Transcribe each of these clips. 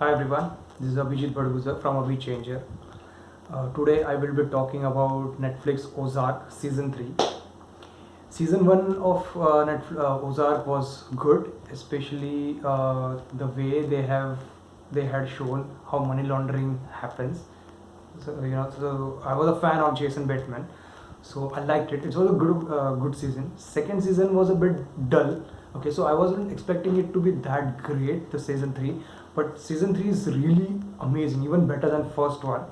Hi everyone, this is Abhijit Badguza from Abhi Changer. Today I will be talking about Netflix Ozark Season 3. Season 1 of Ozark was good, especially the way they had shown how money laundering happens. So I was a fan of Jason Bateman, so I liked it. It was a good season. Second season was a bit dull. Okay, so I wasn't expecting it to be that great, the season 3, but season 3 is really amazing, even better than first one.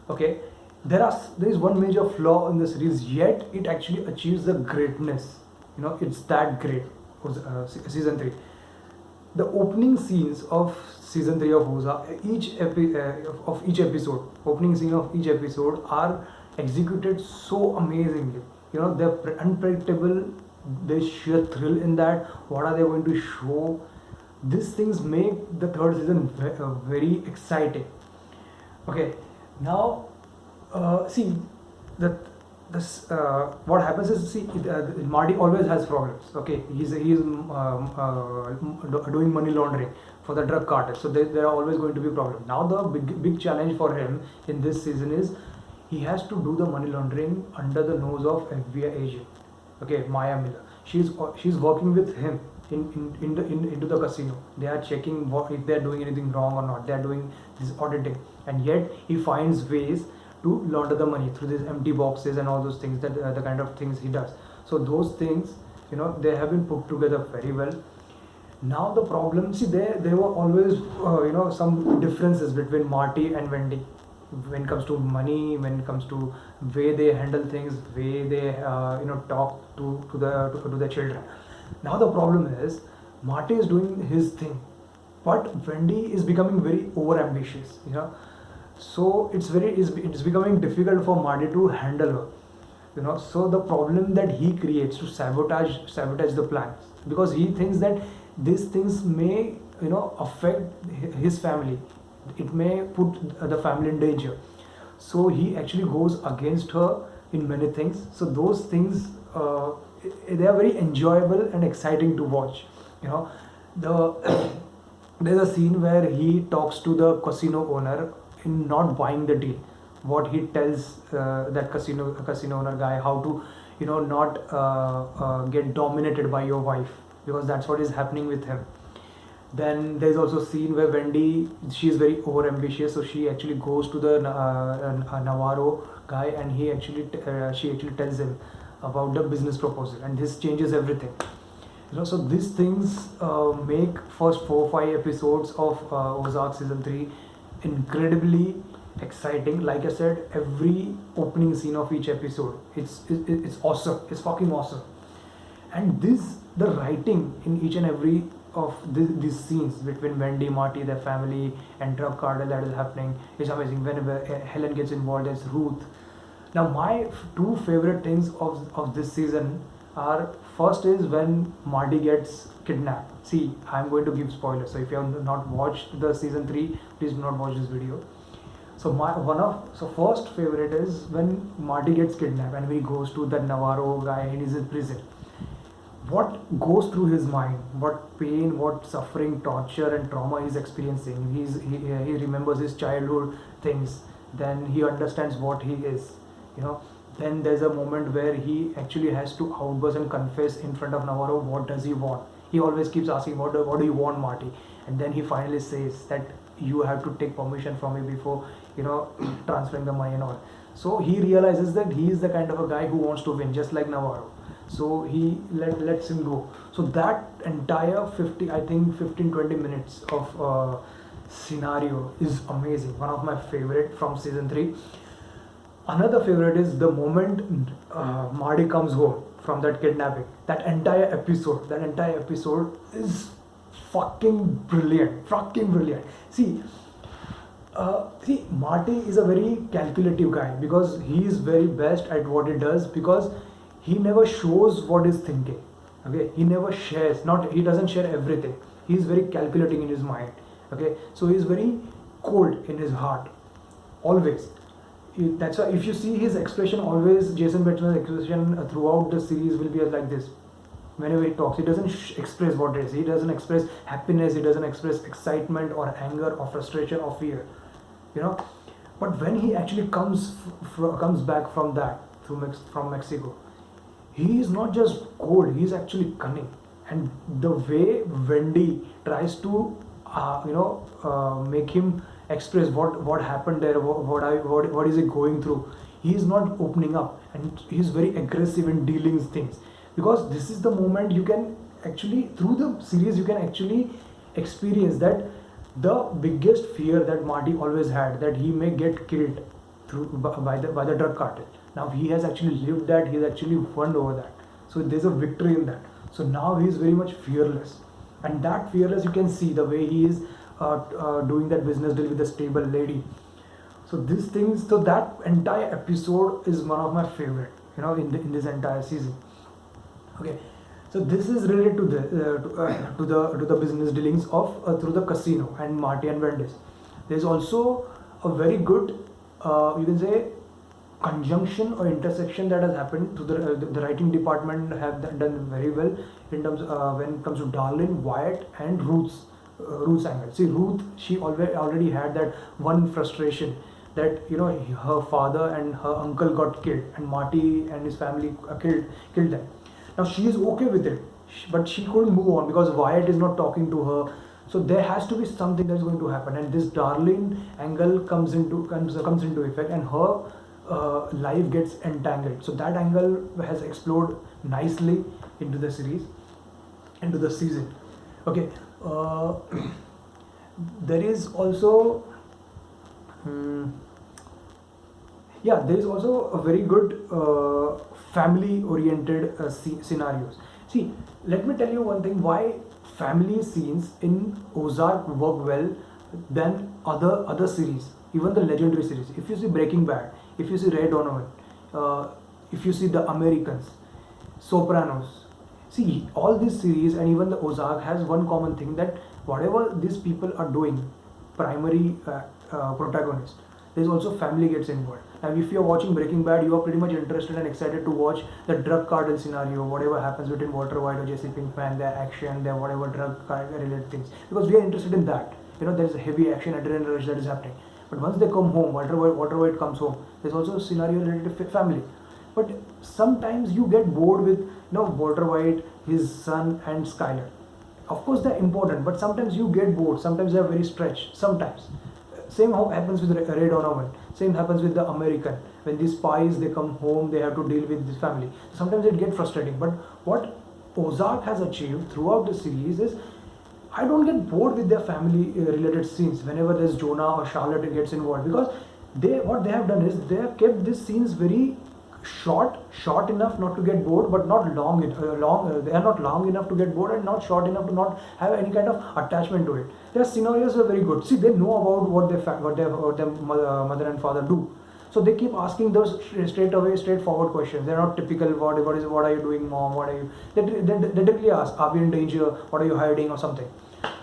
Okay, there is one major flaw in the series, yet it actually achieves the greatness. It's that great. Season 3, the opening scenes of season 3 of Ozark, of each episode, opening scene of each episode are executed so amazingly. They're unpredictable. There's sheer thrill in that. What are they going to show? These things make the third season very exciting. Okay, now see that this what happens is, see, Marty always has problems. Okay, he's doing money laundering for the drug cartel, so there are always going to be problems. Now the big challenge for him in this season is he has to do the money laundering under the nose of FBI agent. Okay, Maya Miller. She's working with him into the casino. They are checking if they are doing anything wrong or not. They are doing this auditing, and yet he finds ways to launder the money through these empty boxes and all those things, that the kind of things he does. So those things, they have been put together very well. Now the problem, see, there were always some differences between Marty and Wendy when it comes to money, when it comes to way they handle things, way they talk to the children. Now the problem is Marty is doing his thing, but Wendy is becoming very over ambitious. So it's becoming difficult for Marty to handle her. So the problem that he creates to sabotage the plans, because he thinks that these things may affect his family. It may put the family in danger. So he actually goes against her in many things. So those things, they are very enjoyable and exciting to watch. The there's a scene where he talks to the casino owner in not buying the deal. What he tells that casino owner guy, how to not get dominated by your wife, because that's what is happening with him. Then there's also a scene where Wendy, she is very over ambitious, so she actually goes to the Navarro guy, and she actually tells him about the business proposal, and this changes everything. So these things make first 4 5 episodes of Ozark season 3 incredibly exciting. Like I said, every opening scene of each episode, it's awesome. It's fucking awesome. And the writing in each and every of these scenes between Wendy, Marty, their family, and drug cartel that is happening is amazing. Whenever Helen gets involved, there's Ruth. Now my two favorite things of this season are, first is when Marty gets kidnapped. See, I'm going to give spoilers, so if you have not watched the season 3, please do not watch this video. So first favorite is when Marty gets kidnapped and he goes to the Navarro guy and he's in prison. What goes through his mind, what pain, what suffering, torture and trauma he's experiencing. He remembers his childhood things. Then he understands what he is. Then there's a moment where he actually has to outburst and confess in front of Navarro what does he want. He always keeps asking, what do you want, Marty? And then he finally says that you have to take permission from me before transferring the money and all. So he realizes that he is the kind of a guy who wants to win, just like Navarro. So he lets him go. So that entire 15-20 minutes of scenario is amazing. One of my favorite from season 3. Another favorite is the moment Marty comes home from that kidnapping. That entire episode is fucking brilliant. See, Marty is a very calculative guy, because he is very best at what he does, because he never shows what he's thinking. Okay, he never shares. He doesn't share everything. He is very calculating in his mind. Okay, so he is very cold in his heart. Always. That's why if you see his expression, always Jason Bateman's expression throughout the series will be like this. Whenever he talks, he doesn't express what it is. He doesn't express happiness, he doesn't express excitement or anger or frustration or fear, you know. But when he actually comes back from that from Mexico, he is not just cold, he is actually cunning. And the way Wendy tries to make him express what happened there, what is he going through, he is not opening up, and he is very aggressive in dealing with things. Because this is the moment you can actually, through the series, you can actually experience that the biggest fear that Marty always had, that he may get killed by the drug cartel. Now he has actually lived that, he has actually won over that. So there's a victory in that. So now he is very much fearless, and that fearless you can see the way he is doing that business deal with the stable lady. So these things, so that entire episode is one of my favorite, in this entire season. Okay, so this is related to the business dealings of through the casino and Marty and Wendy's. There's also a very good, you can say, conjunction or intersection that has happened to the writing department have done very well in terms when it comes to Darlene, Wyatt, and Ruth's angle. See, Ruth, she already had that one frustration that her father and her uncle got killed, and Marty and his family killed them. Now she is okay with it, but she couldn't move on because Wyatt is not talking to her. So there has to be something that's going to happen, and this Darlene angle comes into effect, and her life gets entangled. So that angle has explored nicely into the series, into the season. Okay, there is also. There is also a very good family-oriented scenarios. See, let me tell you one thing: why family scenes in Ozark work well than other series, even the legendary series. If you see Breaking Bad, if you see Ray Donovan, if you see The Americans, Sopranos, see all these series and even the Ozark has one common thing, that whatever these people are doing, primary protagonist, there's also family gets involved. Now, if you're watching Breaking Bad, you are pretty much interested and excited to watch the drug cartel scenario, whatever happens between Walter White or Jesse Pinkman, their action, their whatever drug cartel related things, because we are interested in that. There's a heavy action, adrenaline rush that is happening. But once they come home, Walter White comes home, there's also a scenario related to family. But sometimes you get bored with Walter White, his son, and Skyler. Of course they're important, but sometimes you get bored. Sometimes they're very stretched. Sometimes. Same how happens with Ray Donovan. Same happens with The American. When these spies, they come home, they have to deal with this family. Sometimes it gets frustrating. But what Ozark has achieved throughout the series is, I don't get bored with their family related scenes whenever there's Jonah or Charlotte gets involved, because what they have done is they have kept these scenes very short enough not to get bored, but not long. They are not long enough to get bored and not short enough to not have any kind of attachment to it. Their scenarios are very good. See, they know about what their mother and father do. So they keep asking those straightforward questions. They're not typical. What are you doing, mom? What are you? They directly ask, are we in danger? What are you hiding or something?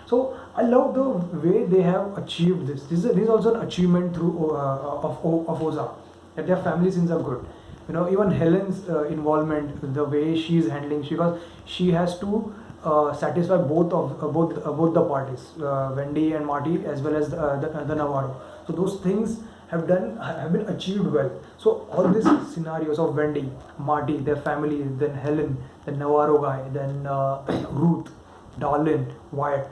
So I love the way they have achieved this. This is also an achievement through of Ozark, that their family scenes are good. Even Helen's involvement, the way she is handling, because she has to satisfy both the parties, Wendy and Marty, as well as the Navarro. So those things have been achieved well. So all these scenarios of Wendy, Marty, their family, then Helen, the Navarro guy, then Ruth, Darlene, Wyatt,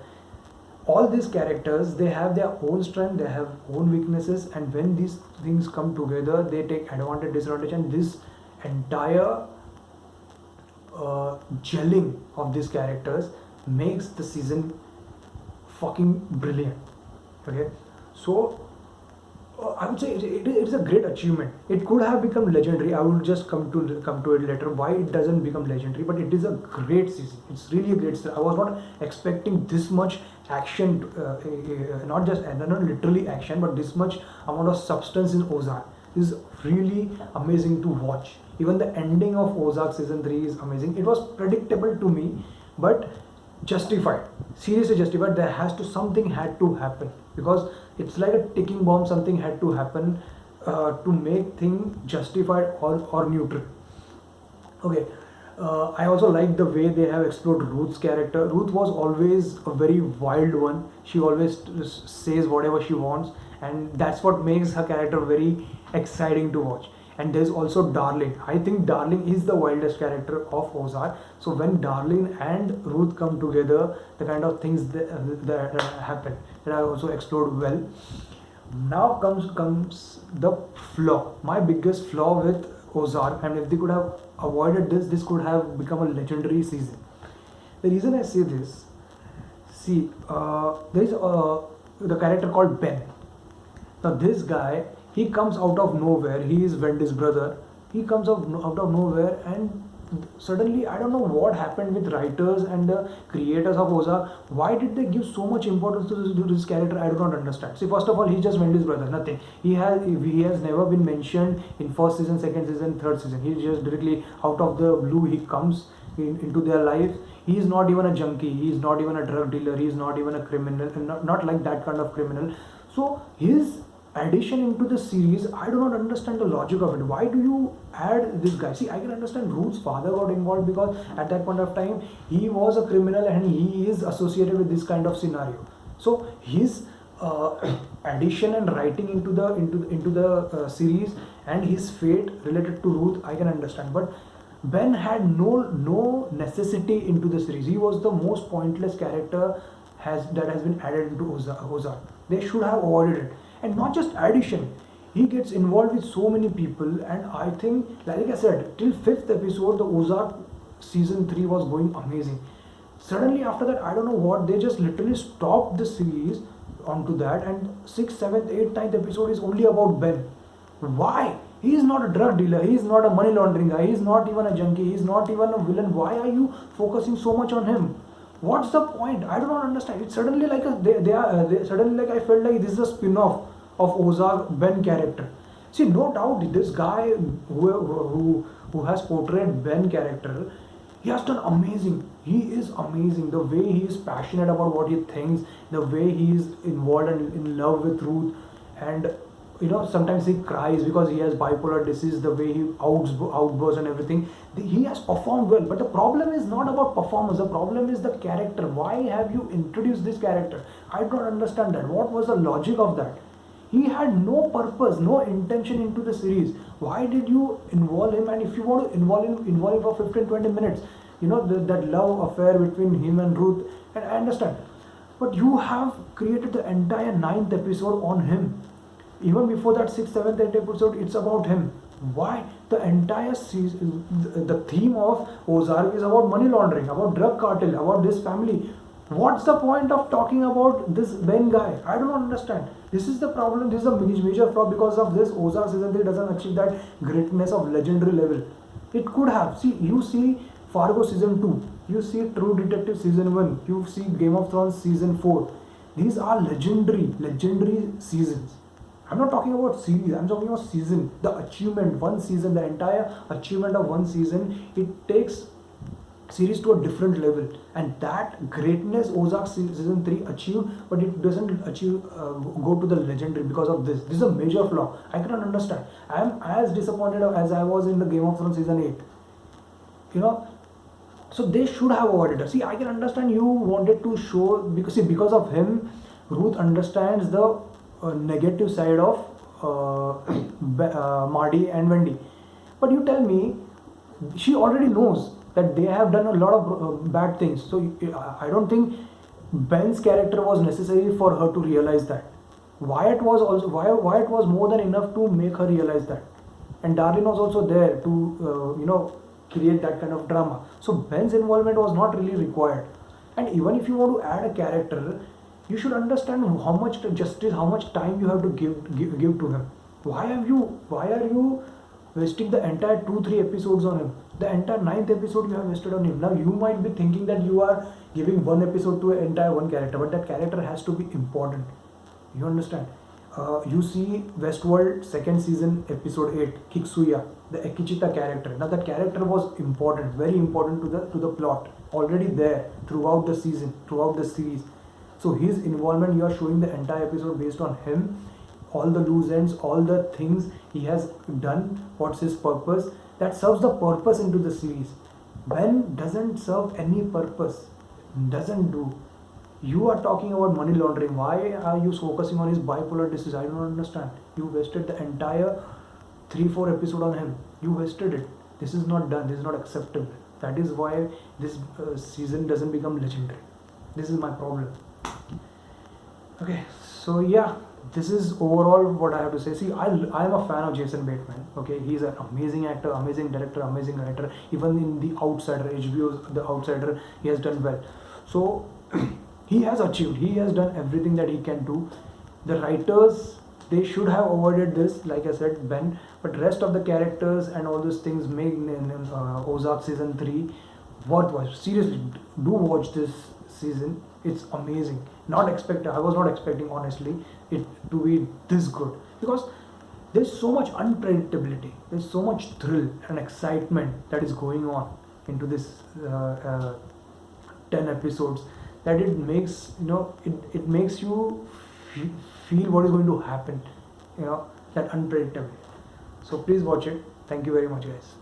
all these characters, they have their own strength, they have own weaknesses, and when these things come together, they take advantage, disadvantage, and this entire gelling of these characters makes the season fucking brilliant. Okay, so I would say it is a great achievement. It could have become legendary. I will just come to it later why it doesn't become legendary, but it is a great season. It's really a great season. I was not expecting this much action, not literally action, but this much amount of substance in Ozark. This is really amazing to watch. Even the ending of Ozark season 3 is amazing. It was predictable to me, but justified, seriously justified. Something had to happen, because it's like a ticking bomb. Something had to happen to make thing justified or neutral. Okay, I also like the way they have explored Ruth's character. Ruth was always a very wild one. She always says whatever she wants, and that's what makes her character very exciting to watch. And there's also Darlene. I think Darlene is the wildest character of Ozark. So when Darlene and Ruth come together, the kind of things that happen, that I also explored well. Now comes the flaw. My biggest flaw with Ozark, and if they could have avoided this, this could have become a legendary season. The reason I say this, see, there is the character called Ben. Now this guy, he comes out of nowhere. He is Wendy's brother. He comes out of nowhere, and suddenly I don't know what happened with writers and the creators of Ozark. Why did they give so much importance to this character? I do not understand. See, first of all, he's just Wendy's brother. Nothing. He has never been mentioned in first season, second season, third season. He's just directly out of the blue. He comes into their life. He is not even a junkie. He is not even a drug dealer. He is not even a criminal. Not like that kind of criminal. So his addition into the series, I do not understand the logic of it. Why do you add this guy? See, I can understand Ruth's father got involved because at that point of time he was a criminal and he is associated with this kind of scenario. So his addition and writing into the series and his fate related to Ruth, I can understand. But Ben had no necessity into the series. He was the most pointless character that has been added into Ozark. They should have avoided it. And not just addition, he gets involved with so many people, and I think, like I said, till 5th episode, the Ozark season 3 was going amazing. Suddenly after that, I don't know what, they just literally stopped the series onto that, and 6th, 7th, 8th, 9th episode is only about Ben. Why? He is not a drug dealer, he is not a money laundering guy, he is not even a junkie, he is not even a villain. Why are you focusing so much on him? What's the point? I do not understand. It's suddenly like suddenly like I felt like this is a spin-off of Ozark Ben character. See, no doubt this guy who has portrayed Ben character, he has done amazing. He is amazing. The way he is passionate about what he thinks, the way he is involved and in love with Ruth, and sometimes he cries because he has bipolar disease, the way he outbursts and everything. He has performed well, but the problem is not about performance. The problem is the character. Why have you introduced this character? I don't understand that. What was the logic of that? He had no purpose, no intention into the series. Why did you involve him? And if you want to involve him for 15-20 minutes, that love affair between him and Ruth, and I understand. But you have created the entire 9th episode on him. Even before that 6th, 7th, 8th episode, it's about him. Why? The entire season, the theme of Ozark is about money laundering, about drug cartel, about this family. What's the point of talking about this Ben guy? I don't understand. This is the problem. This is a major flaw. Because of this, Ozark season 3 doesn't achieve that greatness of legendary level. It could have. See, you see Fargo season 2, you see True Detective season 1, you see Game of Thrones season 4. These are legendary seasons. I'm not talking about series, I'm talking about season. The achievement, one season, the entire achievement of one season, it takes series to a different level. And that greatness Ozark season 3 achieved, but it doesn't achieve go to the legendary because of this. This is a major flaw. I cannot understand. I am as disappointed as I was in the Game of Thrones season 8. So they should have avoided it. See, I can understand you wanted to show, because of him, Ruth understands the negative side of Marty and Wendy. But you tell me, she already knows that they have done a lot of bad things. So I don't think Ben's character was necessary for her to realize that. Wyatt was more than enough to make her realize that. And Darlene was also there to create that kind of drama. So Ben's involvement was not really required. And even if you want to add a character, you should understand how much justice, how much time you have to give to him. Why are you wasting the entire 2-3 episodes on him? The entire 9th episode you have wasted on him. Now you might be thinking that you are giving one episode to an entire one character, but that character has to be important. You understand? You see Westworld 2nd season episode 8, Kiksuya, the Akichita character. Now that character was important, very important to the plot, already there throughout the season, throughout the series. So his involvement, you are showing the entire episode based on him, all the loose ends, all the things he has done, what's his purpose, that serves the purpose into the series. Ben doesn't serve any purpose, doesn't do. You are talking about money laundering. Why are you focusing on his bipolar disease? I don't understand. You wasted the entire 3-4 episode on him. You wasted it. This is not done. This is not acceptable. That is why this season doesn't become legendary. This is my problem. Okay, so yeah, this is overall what I have to say. See, I'm a fan of Jason Bateman. Okay, he's an amazing actor, amazing director, amazing writer. Even in The Outsider, HBO's The Outsider, he has done well. So he has achieved. He has done everything that he can do. The writers, they should have avoided this, like I said, Ben. But rest of the characters and all those things make Ozark season 3 worthwhile. Seriously, do watch this season. It's amazing. I was not expecting honestly it to be this good, because there's so much unpredictability. There's so much thrill and excitement that is going on into this 10 episodes, that it makes it makes you feel what is going to happen, that unpredictability. So please watch it. Thank you very much, guys.